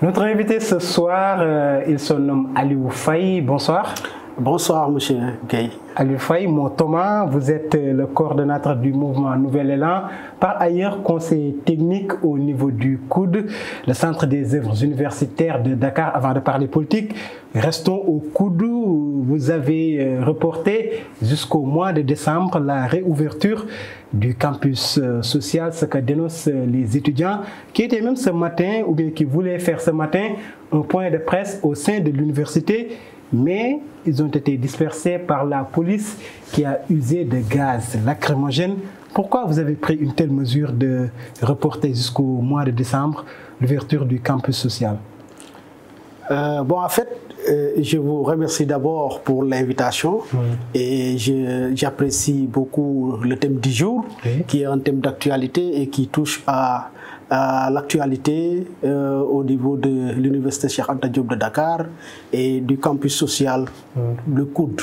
Notre invité ce soir, il se nomme Aliou Faye. Bonsoir. Bonsoir, monsieur Gueye. Aliou Faye, mon Thomas, vous êtes le coordonnateur du mouvement Nouvel Élan, par ailleurs conseiller technique au niveau du COUD, le Centre des œuvres universitaires de Dakar. Avant de parler politique, restons au COUD. Vous avez reporté jusqu'au mois de décembre la réouverture du campus social, ce que dénoncent les étudiants qui étaient même ce matin, ou bien qui voulaient faire ce matin, un point de presse au sein de l'université, mais ils ont été dispersés par la police qui a usé de gaz lacrymogène. Pourquoi vous avez pris une telle mesure de reporter jusqu'au mois de décembre l'ouverture du campus social? En fait, je vous remercie d'abord pour l'invitation et j'apprécie beaucoup le thème du jour, qui est un thème d'actualité et qui touche à l'actualité au niveau de l'Université Cheikh Anta Diop de Dakar et du campus social, le COUD.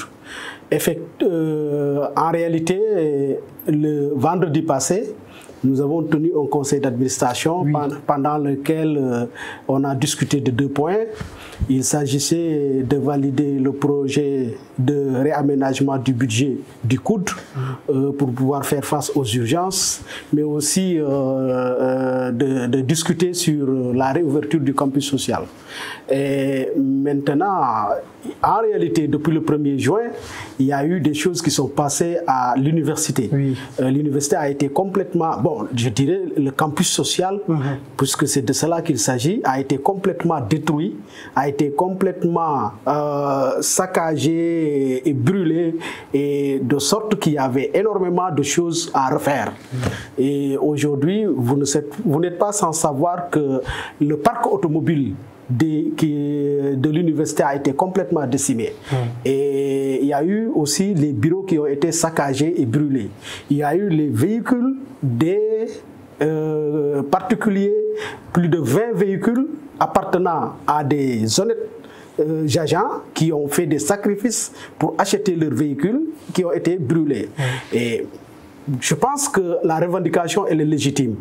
En réalité, le vendredi passé, nous avons tenu un conseil d'administration pendant lequel on a discuté de 2 points. Il s'agissait de valider le projet de réaménagement du budget du COUD pour pouvoir faire face aux urgences, mais aussi de discuter sur la réouverture du campus social. Et maintenant, en réalité, depuis le 1er juin, il y a eu des choses qui sont passées à l'université. L'université a été complètement, je dirais le campus social, puisque c'est de cela qu'il s'agit, a été complètement détruit, a été complètement saccagé et brûlé, et de sorte qu'il y avait énormément de choses à refaire. Et aujourd'hui, vous n'êtes pas sans savoir que le parc automobile de l'université a été complètement décimé. Et il y a eu aussi les bureaux qui ont été saccagés et brûlés. Il y a eu les véhicules des particuliers, plus de 20 véhicules appartenant à des honnêtes agents qui ont fait des sacrifices pour acheter leurs véhicules qui ont été brûlés. Et je pense que la revendication elle est légitime.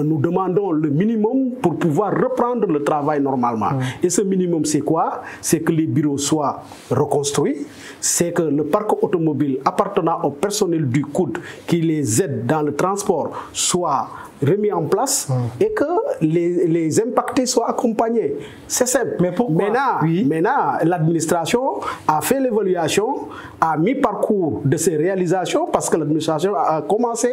Nous demandons le minimum pour pouvoir reprendre le travail normalement. Et ce minimum, c'est quoi? C'est que les bureaux soient reconstruits, c'est que le parc automobile appartenant au personnel du COUD qui les aide dans le transport soit remis en place et que les impactés soient accompagnés. C'est simple. Mais pourquoi? Maintenant, l'administration a fait l'évaluation, a mis parcours de ses réalisations parce que l'administration a commencé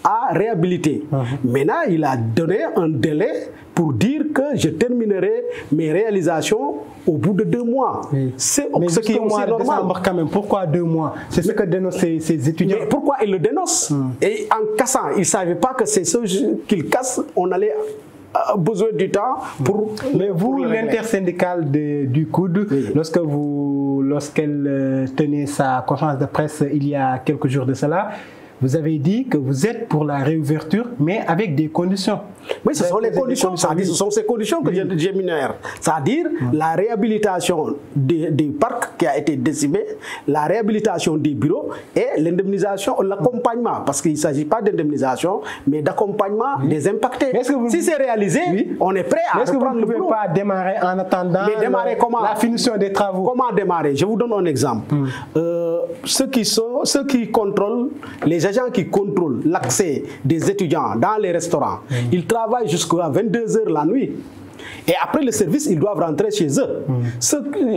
à réhabiliter. Maintenant, il a donné un délai pour dire que je terminerai mes réalisations au bout de 2 mois. C'est ce qui est aussi normal. Quand même. Pourquoi 2 mois? C'est ce que dénoncent ces étudiants. Mais pourquoi ils le dénoncent? Et en cassant, ils ne savaient pas que c'est ce qu'ils cassent, on allait besoin du temps pour... Mais vous, l'intersyndicale du COUD, lorsqu'elle tenait sa conférence de presse il y a quelques jours de cela, vous avez dit que vous êtes pour la réouverture, mais avec des conditions. Oui, ce sont les conditions. Ce sont ces conditions que j'énumère. C'est-à-dire la réhabilitation des parcs qui a été décimé, la réhabilitation des bureaux et l'indemnisation, l'accompagnement. Parce qu'il ne s'agit pas d'indemnisation, mais d'accompagnement des impactés. Si c'est réalisé, on est prêt à reprendre le boulot. Est-ce que vous ne pouvez pas démarrer en attendant la finition des travaux? Comment démarrer? Je vous donne un exemple. Ceux qui contrôlent, les agents qui contrôlent l'accès des étudiants dans les restaurants, ils travaillent jusqu'à 22 h la nuit. Et après le service, ils doivent rentrer chez eux.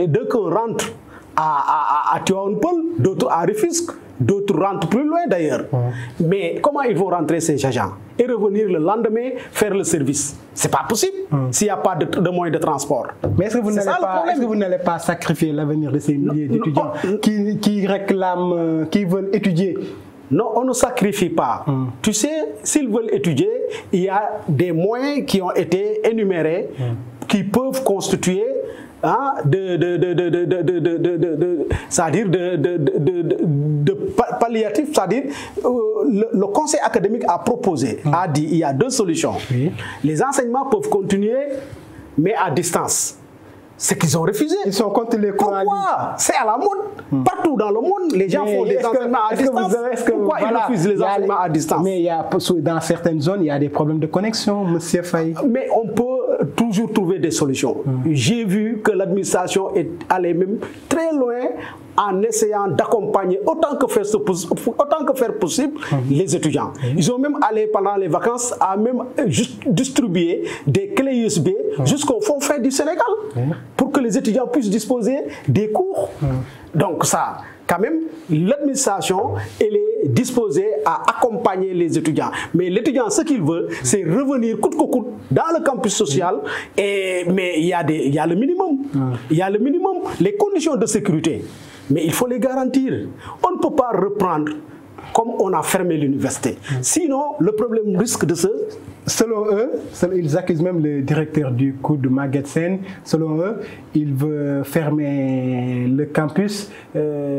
Dès qu'on rentre à Tivaouane-Peulh, d'autres à Rufisque, d'autres rentrent plus loin d'ailleurs. Mais comment ils vont rentrer ces agents et revenir le lendemain faire le service? C'est pas possible s'il n'y a pas de moyens de transport. Mais est-ce que vous n'allez pas sacrifier l'avenir de ces milliers d'étudiants qui réclament, qui veulent étudier? Non, on ne sacrifie pas. Tu sais, s'ils veulent étudier, il y a des moyens qui ont été énumérés qui peuvent constituer c'est-à-dire de palliatif, c'est-à-dire le conseil académique a proposé, a dit il y a 2 solutions. Les enseignements peuvent continuer, mais à distance. C'est qu'ils ont refusé. Ils sont contre les cours en ligne. C'est à la mode. Partout dans le monde, les gens font des enseignements à distance. Pourquoi ils refusent les enseignements à distance? Mais dans certaines zones, il y a des problèmes de connexion, monsieur Faye. Mais on peut toujours trouver des solutions. J'ai vu que l'administration est allée même très loin en essayant d'accompagner autant que faire possible les étudiants. Ils ont même allé pendant les vacances à même distribuer des clés USB jusqu'au fond fin du Sénégal pour que les étudiants puissent disposer des cours. Donc ça, quand même, l'administration, elle est disposée à accompagner les étudiants. Mais l'étudiant, ce qu'il veut, c'est revenir coûte que coûte dans le campus social. Mais il y a le minimum. Il y a le minimum, les conditions de sécurité. Mais il faut les garantir. On ne peut pas reprendre comme on a fermé l'université. Sinon, le problème risque de se... Selon eux, ils accusent même le directeur du COUD, Maguette Sène. Selon eux, il veut fermer le campus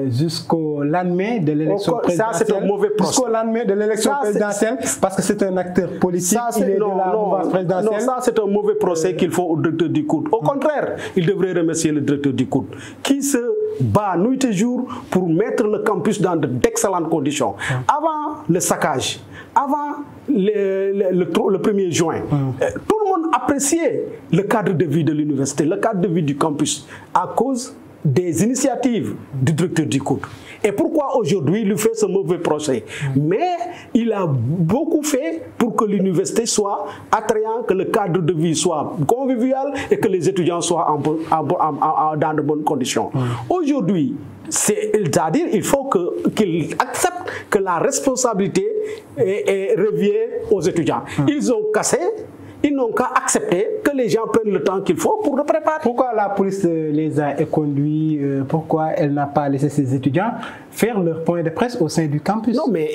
jusqu'au lendemain de l'élection présidentielle. Ça, c'est un mauvais procès. Jusqu'au lendemain de l'élection présidentielle, parce que c'est un acteur politique. Ça, non, ça, c'est un mauvais procès qu'il faut au directeur du COUD. Au contraire, il devrait remercier le directeur du COUD, qui se bat nuit et jour pour mettre le campus dans d'excellentes conditions. Avant le saccage, avant le 1er juin, tout le monde appréciait le cadre de vie de l'université, le cadre de vie du campus, à cause des initiatives du directeur du COUD. Et pourquoi aujourd'hui il lui fait ce mauvais procès? Mais il a beaucoup fait pour que l'université soit attrayante, que le cadre de vie soit convivial et que les étudiants soient dans de bonnes conditions. Aujourd'hui, c'est-à-dire il faut qu'il accepte que la responsabilité revient aux étudiants. Ils ont cassé. Ils n'ont qu'à accepter que les gens prennent le temps qu'il faut pour le préparer. Pourquoi la police les a conduits? Pourquoi elle n'a pas laissé ses étudiants faire leur point de presse au sein du campus? Non, mais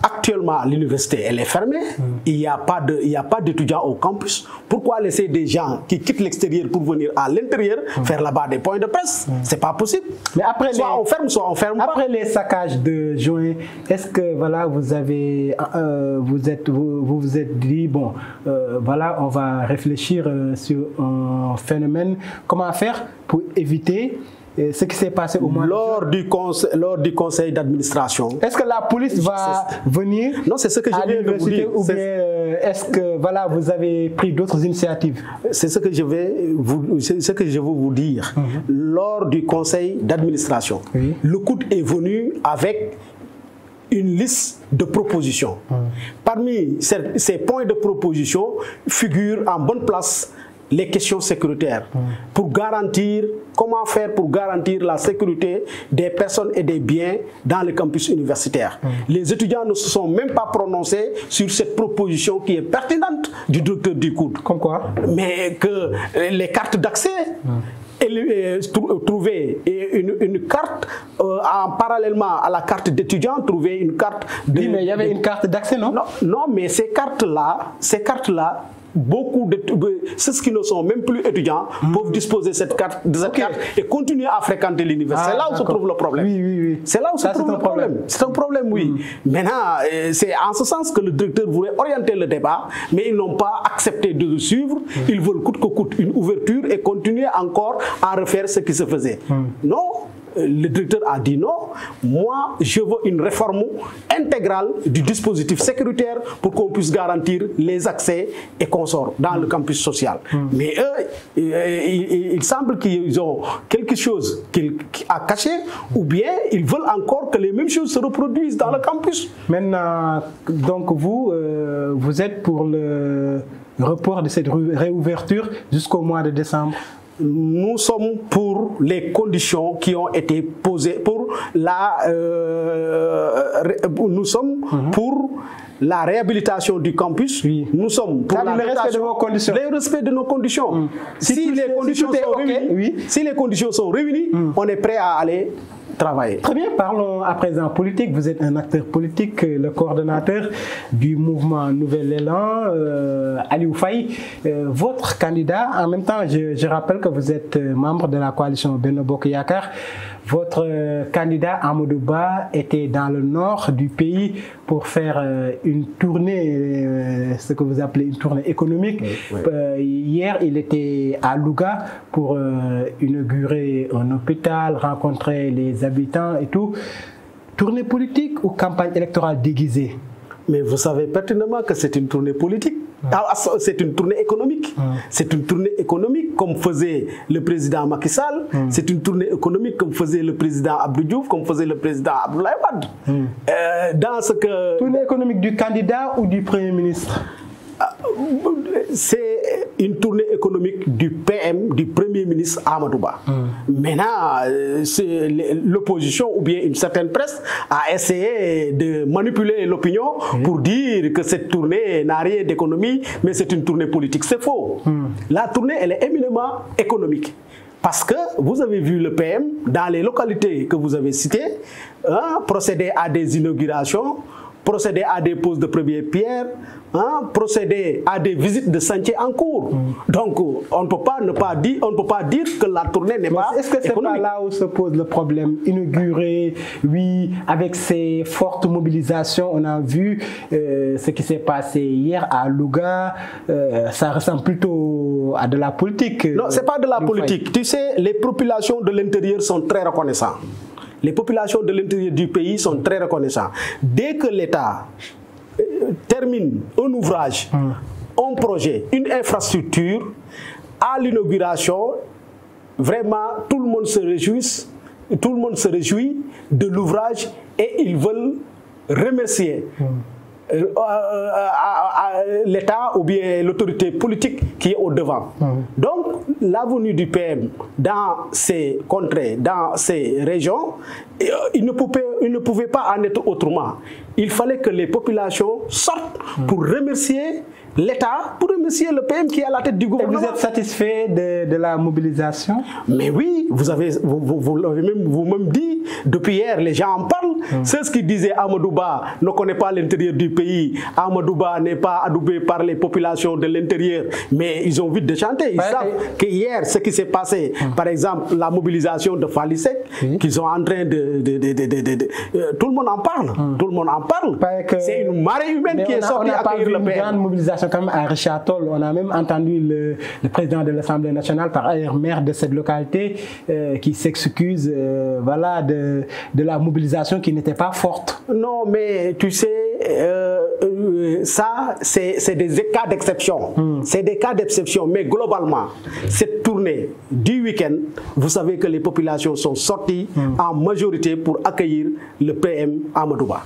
actuellement, l'université, elle est fermée. Il n'y a pas d'étudiants au campus. Pourquoi laisser des gens qui quittent l'extérieur pour venir à l'intérieur faire là-bas des points de presse? C'est pas possible. Mais après soit on ferme, soit on ferme pas. Après les saccages de juin, est-ce que voilà, vous vous êtes dit, bon, voilà, on va réfléchir sur un phénomène, comment faire pour éviter ce qui s'est passé au mois lors du conseil d'administration. Est-ce que la police va venir? Non, c'est ce que je viens de vous dire. Ou bien est-ce que voilà, vous avez pris d'autres initiatives? C'est ce que je veux vous dire. Lors du conseil d'administration, le COUD est venu avec une liste de propositions. Parmi ces points de proposition figurent en bonne place les questions sécuritaires. Pour garantir, comment faire pour garantir la sécurité des personnes et des biens dans le campus universitaire. Les étudiants ne se sont même pas prononcés sur cette proposition qui est pertinente du directeur du COUD. Comme quoi? Mais que les cartes d'accès trouver une carte parallèlement à la carte d'étudiant, trouver une carte de... Oui, mais il y avait une carte d'accès, non? Non, mais ces cartes-là, beaucoup de ceux qui ne sont même plus étudiants peuvent disposer de cette carte et continuer à fréquenter l'université. C'est là où se trouve le problème. Oui. C'est là où se trouve le problème. C'est un problème, oui. Maintenant, c'est en ce sens que le directeur voulait orienter le débat, mais ils n'ont pas accepté de le suivre. Ils veulent coûte que coûte une ouverture et continuer encore à refaire ce qui se faisait. Non. Le directeur a dit non, moi je veux une réforme intégrale du dispositif sécuritaire pour qu'on puisse garantir les accès et consorts dans le campus social. Mais eux, il semble qu'ils ont quelque chose à cacher ou bien ils veulent encore que les mêmes choses se reproduisent dans le campus. Maintenant, donc vous êtes pour le report de cette réouverture jusqu'au mois de décembre? Nous sommes pour les conditions qui ont été posées pour nous sommes pour la réhabilitation du campus. Nous sommes pour le respect de vos conditions. Le respect de nos conditions. Si les conditions sont réunies, on est prêt à aller travailler. Très bien, parlons à présent politique. Vous êtes un acteur politique, le coordonnateur du mouvement Nouvel Élan, Aliou Faye. Votre candidat, en même temps, je rappelle que vous êtes membre de la coalition Benno Bokk Yakaar. Votre candidat Amadou Ba était dans le nord du pays pour faire une tournée, ce que vous appelez une tournée économique. Hier, il était à Louga pour inaugurer un hôpital, rencontrer les habitants et tout. Tournée politique ou campagne électorale déguisée? Mais vous savez pertinemment que c'est une tournée politique. C'est une tournée économique. C'est une tournée économique comme faisait le président Macky Sall. C'est une tournée économique comme faisait le président Abdou Diouf, comme faisait le président Abdoulaye Wade. Dans ce que... Tournée économique du candidat ou du Premier ministre? C'est une tournée économique du PM, du Premier ministre Amadou Ba. Maintenant, l'opposition ou bien une certaine presse a essayé de manipuler l'opinion pour dire que cette tournée n'a rien d'économie, mais c'est une tournée politique. C'est faux. La tournée, elle est éminemment économique. Parce que vous avez vu le PM, dans les localités que vous avez citées, procéder à des inaugurations, procéder à des poses de première pierre, procéder à des visites de chantier en cours. Donc, on ne peut pas dire que la tournée n'est pas économique. Est-ce que c'est pas là où se pose le problème? Inaugurer, oui, avec ces fortes mobilisations, on a vu ce qui s'est passé hier à Louga, ça ressemble plutôt à de la politique. Non, c'est pas de la politique. Tu sais, les populations de l'intérieur sont très reconnaissantes. Les populations de l'intérieur du pays sont très reconnaissantes. Dès que l'État termine un ouvrage, un projet, une infrastructure, à l'inauguration, vraiment tout le monde se réjouit de l'ouvrage et ils veulent remercier l'État ou bien l'autorité politique qui est au devant. Donc, la venue du PM dans ces contrées, dans ces régions, il ne pouvait pas en être autrement. Il fallait que les populations sortent pour remercier l'État, pour remercier le PM qui est à la tête du gouvernement. Et vous êtes satisfait de la mobilisation? Mais oui, vous l'avez vous-même dit, depuis hier, les gens en parlent. C'est ce qui disait Amadou Ba ne connaît pas l'intérieur du pays. Amadou Ba n'est pas adoubé par les populations de l'intérieur. Mais ils ont vite déchanté. Ils savent que hier, ce qui s'est passé, par exemple, la mobilisation de Falisek, qu'ils sont en train tout le monde en parle. Tout le monde en parle. C'est une marée humaine qui est sortie accueillir le PM. On a pas vu une grande mobilisation quand même à Richard Toll. On a même entendu le président de l'Assemblée nationale, par ailleurs maire de cette localité, qui s'excuse voilà, de la mobilisation qui n'était pas forte. Non, mais tu sais, ça, c'est des cas d'exception. C'est des cas d'exception, mais globalement, cette tournée du week-end, vous savez que les populations sont sorties en majorité pour accueillir le PM Amadou Ba.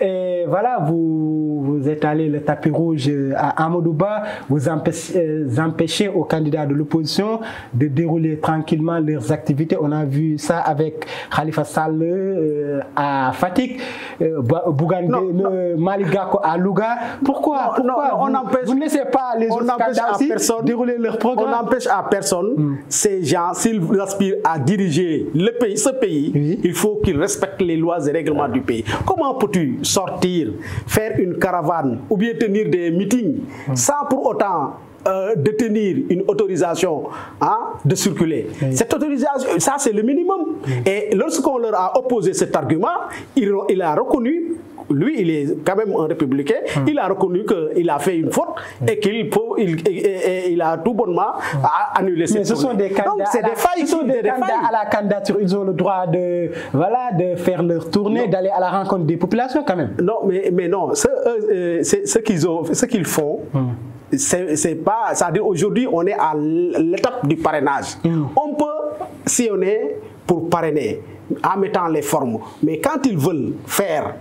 Et voilà, vous étalez le tapis rouge à Amadou Ba, vous empêchez aux candidats de l'opposition de dérouler tranquillement leurs activités. On a vu ça avec Khalifa Sall à Fatick, Malick Gakou à Louga. Pourquoi vous ne laissez pas les autres candidats aussi dérouler leur programme? On n'empêche à personne. Ces gens, s'ils aspirent à diriger ce pays, il faut qu'ils respectent les lois et règlements du pays. Comment peux-tu sortir, faire une caravane ou bien tenir des meetings sans pour autant détenir une autorisation de circuler? Cette autorisation, ça c'est le minimum. Et lorsqu'on leur a opposé cet argument, il a reconnu, lui il est quand même un républicain, il a reconnu qu'il a fait une faute et qu'il a tout bonnement annulé cette tournée. Mais ce sont des candidats, à la candidature, ils ont le droit de faire leur tournée, d'aller à la rencontre des populations quand même. Non, mais non, ce qu'ils font, c'est pas, c'est-à-dire aujourd'hui on est à l'étape du parrainage. On peut sillonner pour parrainer en mettant les formes, mais quand ils veulent faire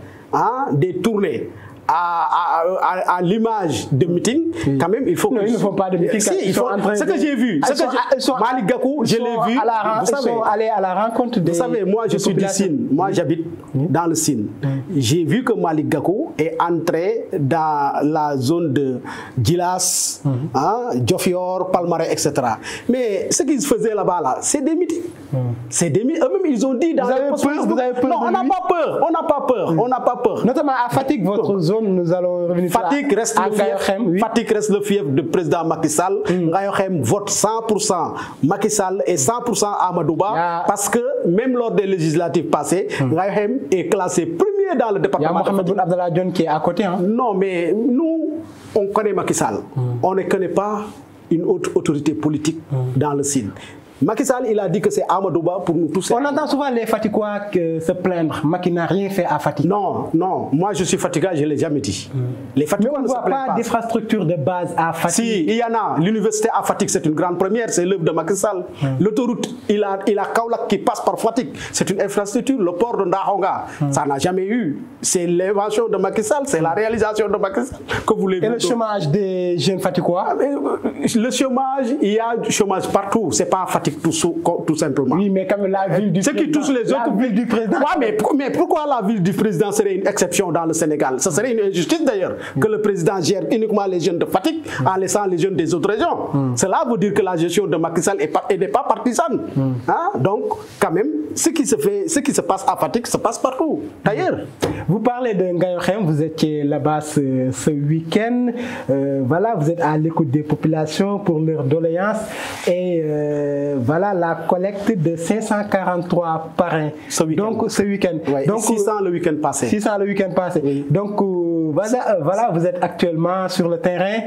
des tournées à l'image de meeting, quand même il faut ils ne font pas de meeting. Ce que j'ai vu, Malick Gakou, je l'ai vu. Ils sont allés à la rencontre des... Vous savez, moi je suis du Sine, moi j'habite dans le Sine. J'ai vu que Malick Gakou est entré dans la zone de Djilas, Diofior, Palmarin, etc. Mais ce qu'ils faisaient là-bas, c'est des meetings. C'est des meetings. Eux-mêmes ils ont dit dans les posts Facebook. Non, on n'a pas peur, on n'a pas peur, on n'a pas peur. Notamment à Fatick, votre zone. Nous allons revenir Fatick reste le fief du président Macky Sall. Ngayokhem vote 100% Macky Sall et 100% Amadou Ba parce que même lors des législatives passées, Ngayokhem est classé premier dans le département. Il y a Mohamed Boun Abdallah Dionne qui est à côté. Non, mais nous, on connaît Macky Sall. On ne connaît pas une autre autorité politique dans le Sine. Macky Sall, il a dit que c'est Amadou Ba pour nous tous. On entend souvent les Fatiguois se plaindre. Macky n'a rien fait à Fatick. Non, non. Moi, je suis fatigué, je ne l'ai jamais dit. Les Fatiguois ne se plaignent pas. Pas d'infrastructure de base à Fatick. Si, il y en a. L'université à Fatick, c'est une grande première. C'est l'œuvre de Macky Sall. L'autoroute, il a Kaolack qui passe par Fatick. C'est une infrastructure. Le port de Ndahonga, ça n'a jamais eu. C'est l'invention de Macky Sall. C'est la réalisation de Macky Sall que vous voulez. Et le chômage des jeunes Fatiguois? Le chômage, il y a du chômage partout. C'est pas à Fatick tout simplement. Oui, mais comme la ville du président. Ce qui touche les autres villes du président. Ouais, mais pourquoi la ville du président serait une exception dans le Sénégal? Ce serait une injustice d'ailleurs que le président gère uniquement les jeunes de Fatick en laissant les jeunes des autres régions. Cela veut dire que la gestion de Macky Sall n'est pas partisane. Hein? Donc, quand même, ce qui se passe à Fatick se passe partout. D'ailleurs. Vous parlez de Ngayokhem, vous étiez là-bas ce week-end. Voilà, vous êtes à l'écoute des populations pour leurs doléances. Et voilà la collecte de 543 parrains. Ce week-end. Ouais, donc 600 le week-end passé. 600 le week-end passé. Oui. Donc voilà, vous êtes actuellement sur le terrain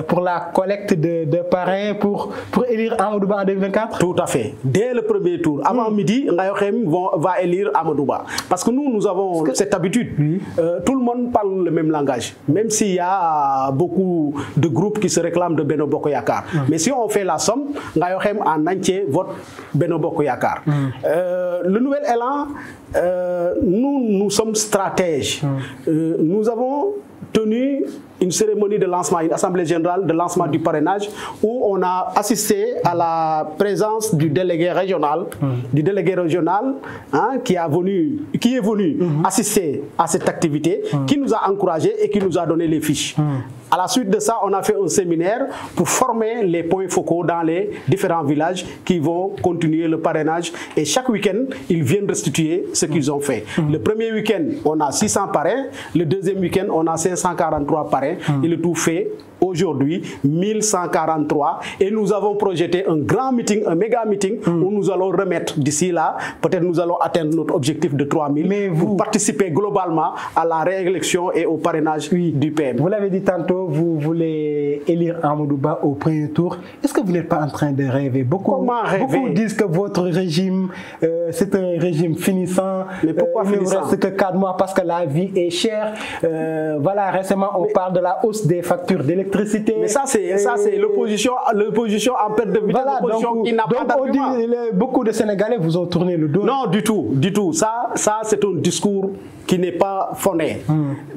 pour la collecte de parrains pour élire Amadou Ba en 2024. Tout à fait. Dès le premier tour, avant midi, Ngayokhem va élire Amadou Ba. Parce que nous avons cette habitude. Tout le monde parle le même langage. Même s'il y a beaucoup de groupes qui se réclament de Benno Bokk Yakaar. Mais si on fait la somme, Ngayokhem en entier vote Benno Bokk Yakaar. Le nouvel élan, nous sommes stratèges. Nous avons tenu une cérémonie de lancement, une assemblée générale de lancement du parrainage où on a assisté à la présence du délégué régional, qui est venu assister à cette activité, qui nous a encouragés et qui nous a donné les fiches. À la suite de ça, on a fait un séminaire pour former les points focaux dans les différents villages qui vont continuer le parrainage. Et chaque week-end, ils viennent restituer ce qu'ils ont fait. Le premier week-end, on a 600 parrains. Le deuxième week-end, on a 543 parrains. Et le tout fait aujourd'hui 1143. Et nous avons projeté un grand meeting, un méga meeting, où nous allons remettre d'ici là, peut-être nous allons atteindre notre objectif de 3000 pour participer globalement à la réélection et au parrainage du PM. Vous l'avez dit tantôt, vous voulez élire Amadou Ba au premier tour. Est-ce que vous n'êtes pas en train de rêver? Beaucoup disent que votre régime, c'est un régime finissant. Mais pourquoi il ne finissant? reste que 4 mois parce que la vie est chère. Voilà, récemment, on parle de la hausse des factures d'électricité. Mais ça, c'est l'opposition en perte de vitesse, voilà, l'opposition qui n'a pas d'argument. Beaucoup de Sénégalais vous ont tourné le dos. Non, du tout. Ça c'est un discours qui n'est pas fondé.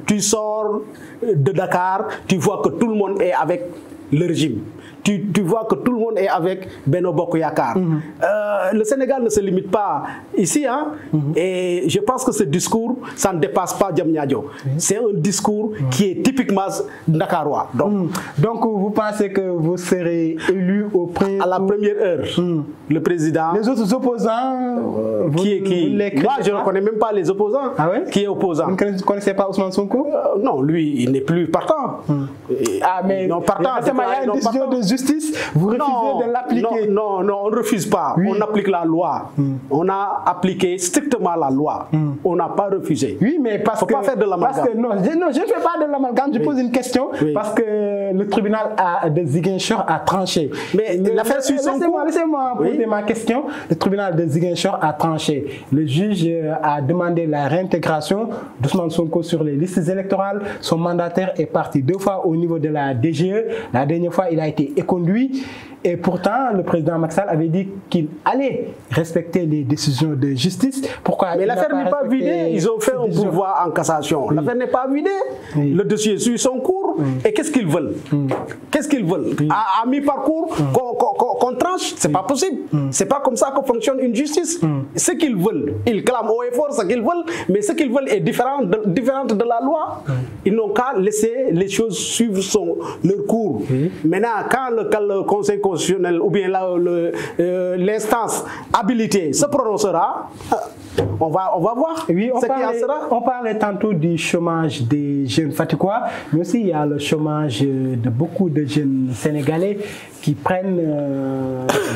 Tu sors de Dakar, tu vois que tout le monde est avec le régime. Tu vois que tout le monde est avec Benno Bokk Yakaar. Le Sénégal ne se limite pas ici. Et je pense que ce discours, ça ne dépasse pas Diamniadio. C'est un discours qui est typiquement dakarois. Donc vous pensez que vous serez élu au premier à la première heure. Le président... Les autres opposants... Moi, je ne connais même pas les opposants. Ah ouais? Qui est opposant? Vous ne connaissez pas Ousmane Sonko? Non, lui, il n'est plus partant. Mais non, partant, il y a une décision de justice, vous refusez de l'appliquer. Non, on ne refuse pas. On applique la loi. On a appliqué strictement la loi. On n'a pas refusé. Oui, mais parce que... pas faire de l'amalgame. Non, je ne fais pas de l'amalgame. Je pose une question parce que le tribunal de Ziguinchor a tranché. Mais l'affaire suit son cours. Laissez-moi poser ma question. Le tribunal de Ziguinchor a tranché. Le juge a demandé la réintégration d'Ousmane Sonko sur les listes électorales. Son mandataire est parti 2 fois au niveau de la DGE. La dernière fois, il a été éconduit. Et pourtant, le président Macky Sall avait dit qu'il allait respecter les décisions de justice. Pourquoi? Mais l'affaire n'est pas vidée. Ils ont fait un pourvoi en cassation. L'affaire n'est pas vidée. Le dossier suit son cours. Et qu'est-ce qu'ils veulent? Qu'est-ce qu'ils veulent? À mi-parcours, qu'on tranche? C'est pas possible. C'est pas comme ça que fonctionne une justice. Ce qu'ils veulent, ils clament haut et fort ce qu'ils veulent, mais ce qu'ils veulent est différent de la loi. Ils n'ont qu'à laisser les choses suivre leur cours. Maintenant, quand le Conseil constitutionnel ou bien l'instance habilitée se prononcera, on va voir ce qui en sera. On parlait tantôt du chômage des jeunes Fatiguois, mais aussi il y a le chômage de beaucoup de jeunes Sénégalais qui prennent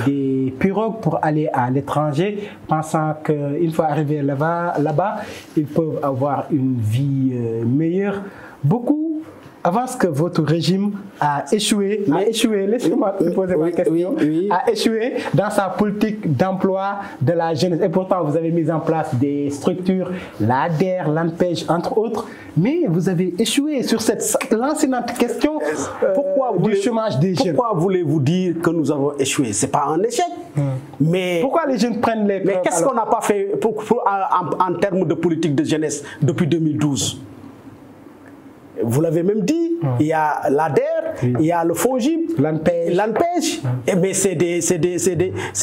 des pirogues pour aller à l'étranger, pensant qu'une fois arrivés là-bas, ils peuvent avoir une vie meilleure. Beaucoup avant que votre régime a échoué, laissez-moi poser ma question, a échoué dans sa politique d'emploi de la jeunesse. Et pourtant, vous avez mis en place des structures, l'ADER, l'ANPEJ, entre autres, mais vous avez échoué sur cette lancinante question du chômage des jeunes. Pourquoi voulez-vous dire que nous avons échoué? Ce n'est pas un échec. Mais pourquoi les jeunes prennent les preuves? Mais qu'est-ce qu'on n'a pas fait en termes de politique de jeunesse depuis 2012? Vous l'avez même dit, il y a l'ADER, il y a le FONGIP, l'ANPEJ. Mais c'est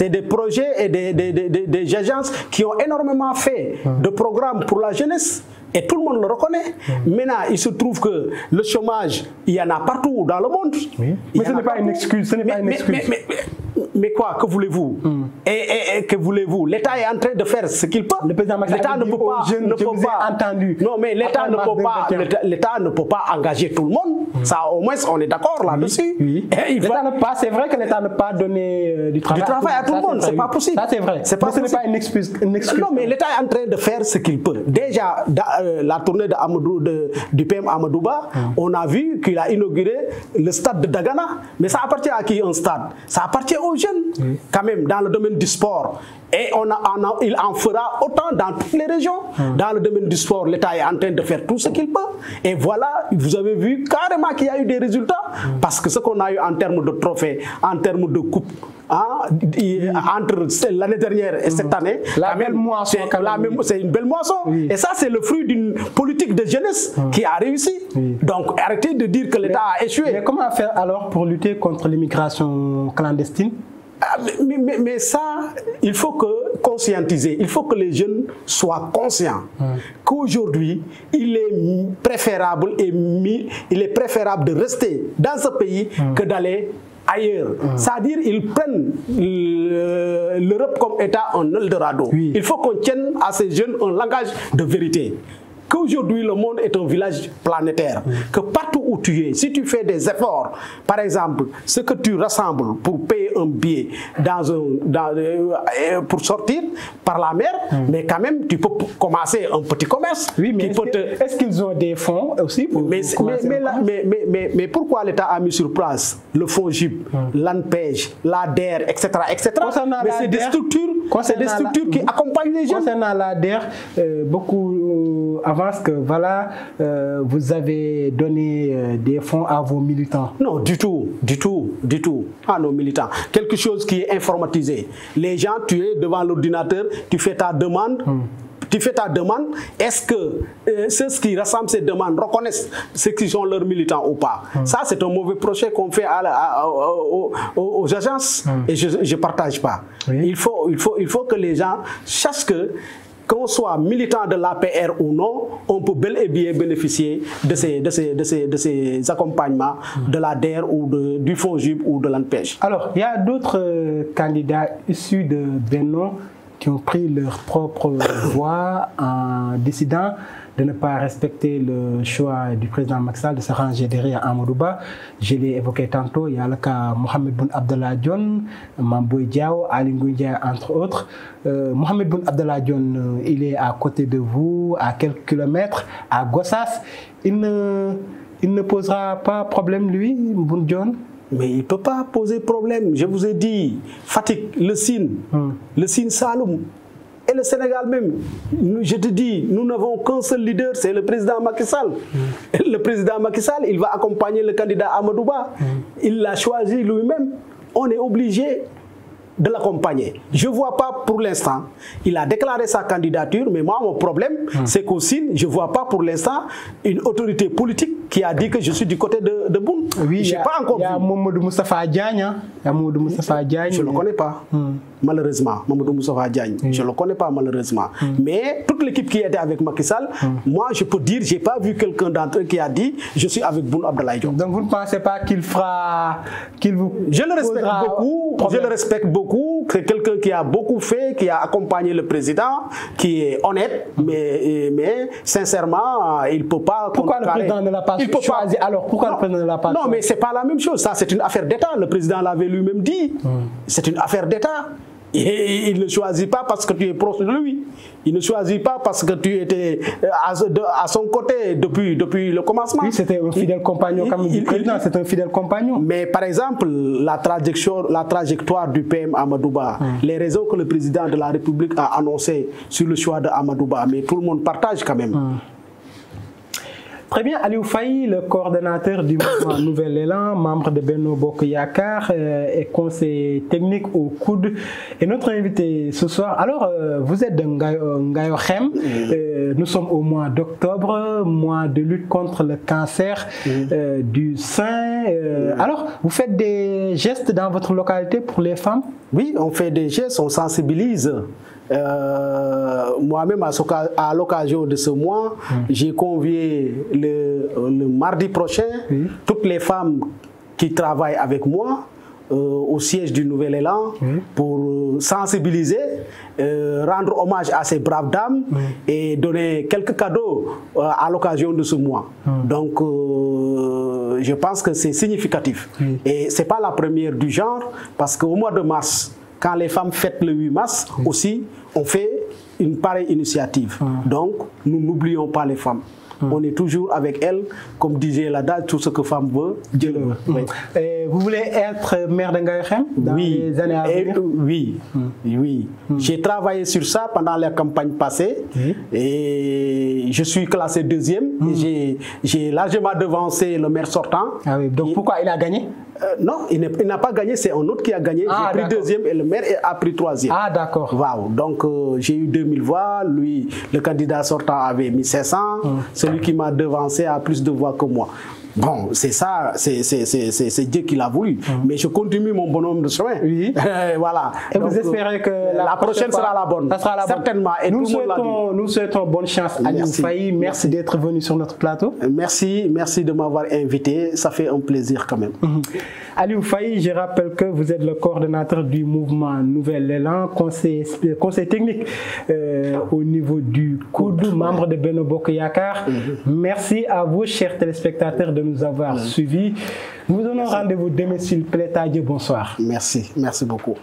des projets et des agences qui ont énormément fait de programmes pour la jeunesse. Et tout le monde le reconnaît. Maintenant, il se trouve que le chômage, il y en a partout dans le monde. Mais ce n'est pas une excuse. Mais quoi, que voulez-vous? Et que voulez-vous? L'État est en train de faire ce qu'il peut. L'État ne peut pas. Entendu. Non, mais l'État ne peut pas engager tout le monde. Ça, au moins, on est d'accord là-dessus. C'est vrai que l'État ne peut pas donner du travail à tout le monde. C'est pas possible. Ça, c'est vrai. Mais ce n'est pas une excuse. Non, mais l'État est en train de faire ce qu'il peut. Déjà, la tournée du PM Amadouba, on a vu qu'il a inauguré le stade de Dagana. Mais ça appartient à qui un stade? Ça appartient aux jeunes, quand même, dans le domaine du sport. Et il en fera autant dans toutes les régions. Dans le domaine du sport, l'État est en train de faire tout ce qu'il peut. Et voilà, vous avez vu carrément qu'il y a eu des résultats. Parce que ce qu'on a eu en termes de trophées, en termes de coupes, entre l'année dernière et cette année, c'est une belle moisson. Et ça, c'est le fruit d'une politique de jeunesse qui a réussi. Donc, arrêtez de dire que l'État a échoué. Mais comment faire alors pour lutter contre l'immigration clandestine? Mais ça, il faut conscientiser, il faut que les jeunes soient conscients qu'aujourd'hui, il est préférable de rester dans ce pays que d'aller ailleurs. C'est-à-dire qu'ils prennent l'Europe comme état un Eldorado. Il faut qu'on tienne à ces jeunes un langage de vérité. Qu'aujourd'hui, le monde est un village planétaire. Que partout où tu es, si tu fais des efforts, par exemple, ce que tu rassembles pour payer un billet pour sortir par la mer, mais quand même, tu peux commencer un petit commerce. Oui, mais est-ce qu'ils ont des fonds aussi pour mais pourquoi l'État a mis sur place le FONGIP, l'ANPEJ, l'ADER, etc. Mais c'est des structures qui accompagnent les jeunes. Concernant l'ADER, beaucoup avancent que voilà, vous avez donné des fonds à vos militants. Non, du tout, à nos militants. Quelque chose qui est informatisé. Les gens, tu es devant l'ordinateur, tu fais ta demande. Est-ce que ceux qui rassemblent ces demandes reconnaissent ceux qui sont leurs militants ou pas? Ça, c'est un mauvais projet qu'on fait aux agences et je ne partage pas. Il faut que les gens sachent que qu'on soit militant de l'APR ou non, on peut bel et bien bénéficier de ces accompagnements de l'ADER ou du FONGIP ou de l'ANPEJ. Alors, il y a d'autres candidats issus de Benno qui ont pris leur propre voie en décidant de ne pas respecter le choix du président Macky Sall de se ranger derrière Amadouba. Je l'ai évoqué tantôt, il y a le cas Mohamed Boun Abdallah Dionne, Mamboy Diao, Ali Ngouille, entre autres. Mohamed Boun Abdallah Dionne, il est à côté de vous, à quelques kilomètres, à Gossas. Il ne posera pas problème, lui, Boun Dionne? Mais il ne peut pas poser problème. Je vous ai dit, Fatick, le Sine Saloum, et le Sénégal même. Je te dis, nous n'avons qu'un seul leader, c'est le président Macky Sall. Le président Macky Sall, il va accompagner le candidat Amadouba. Il l'a choisi lui-même. On est obligé de l'accompagner. Je ne vois pas pour l'instant, il a déclaré sa candidature, mais moi, mon problème, c'est qu'au Sine, je ne vois pas pour l'instant une autorité politique qui a dit que je suis du côté de Boun. Oui, il y a Mamadou Moustapha Diagne. Je ne le connais pas, malheureusement. Mamadou Moustapha Diagne, je ne le connais pas, malheureusement. Mais toute l'équipe qui était avec Macky Sall, moi, je peux dire, je n'ai pas vu quelqu'un d'entre eux qui a dit je suis avec Boun Abdallah Dionne. Donc, vous ne pensez pas qu'il fera. Je le respecte beaucoup. Je le respecte beaucoup. C'est quelqu'un qui a beaucoup fait, qui a accompagné le président, qui est honnête, mais sincèrement, il ne peut pas. Pourquoi le président ne l'a pas choisi? Alors, pourquoi le président ne l'a pas choisi? Non, mais ce n'est pas la même chose. Ça, c'est une affaire d'État. Le président l'avait lui-même dit. C'est une affaire d'État. Et il ne choisit pas parce que tu es proche de lui. Il ne choisit pas parce que tu étais à son côté depuis le commencement. Oui, c'était un fidèle compagnon comme du président, c'est un fidèle compagnon. Mais par exemple, la trajectoire du PM Amadouba, les raisons que le président de la République a annoncées sur le choix de Amadouba, mais tout le monde partage quand même. Très bien, Aliou Faye, le coordonnateur du mouvement Nouvel Élan, membre de Benno Bokk Yakaar et conseiller technique au COUD, et notre invité ce soir. Alors, vous êtes de Ngayokhem, nous sommes au mois d'octobre, mois de lutte contre le cancer du sein. Alors, vous faites des gestes dans votre localité pour les femmes? Oui, on fait des gestes, on sensibilise. Moi-même, à l'occasion de ce mois, j'ai convié le mardi prochain toutes les femmes qui travaillent avec moi au siège du Nouvel Élan pour sensibiliser, rendre hommage à ces braves dames et donner quelques cadeaux à l'occasion de ce mois. Donc, je pense que c'est significatif. Et ce n'est pas la première du genre, parce qu'au mois de mars, quand les femmes fêtent le 8 mars, aussi, on fait une pareille initiative. Donc, nous n'oublions pas les femmes. On est toujours avec elles, comme disait l'adage, tout ce que femme veut, Dieu le veut. Vous voulez être maire de Ngayokhem dans les années à venir? Oui. J'ai travaillé sur ça pendant la campagne passée et je suis classé deuxième. J'ai largement devancé le maire sortant. Ah oui. Donc pourquoi il a gagné? Non, il n'a pas gagné, c'est un autre qui a gagné. J'ai pris deuxième et le maire a pris troisième. Ah d'accord. Wow. Donc j'ai eu 2000 voix, lui, le candidat sortant avait 1500, celui qui m'a devancé a plus de voix que moi. Bon, c'est ça, c'est Dieu qui l'a voulu. Mais je continue mon bonhomme de chemin. Oui. Voilà. Et donc, vous espérez que la prochaine sera la bonne. Ça sera la bonne. Certainement. Et nous souhaitons bonne chance à Aliou Faye. Merci d'être venu sur notre plateau. Merci de m'avoir invité. Ça fait un plaisir quand même. Aliou Faye, je rappelle que vous êtes le coordonnateur du mouvement Nouvel Élan, conseiller technique au niveau du COUD, membre de Benno Bokk Yakaar. Merci à vous, chers téléspectateurs, de nous avoir suivis. Nous vous donnons rendez-vous demain s'il plaît à Dieu. Bonsoir. Merci beaucoup.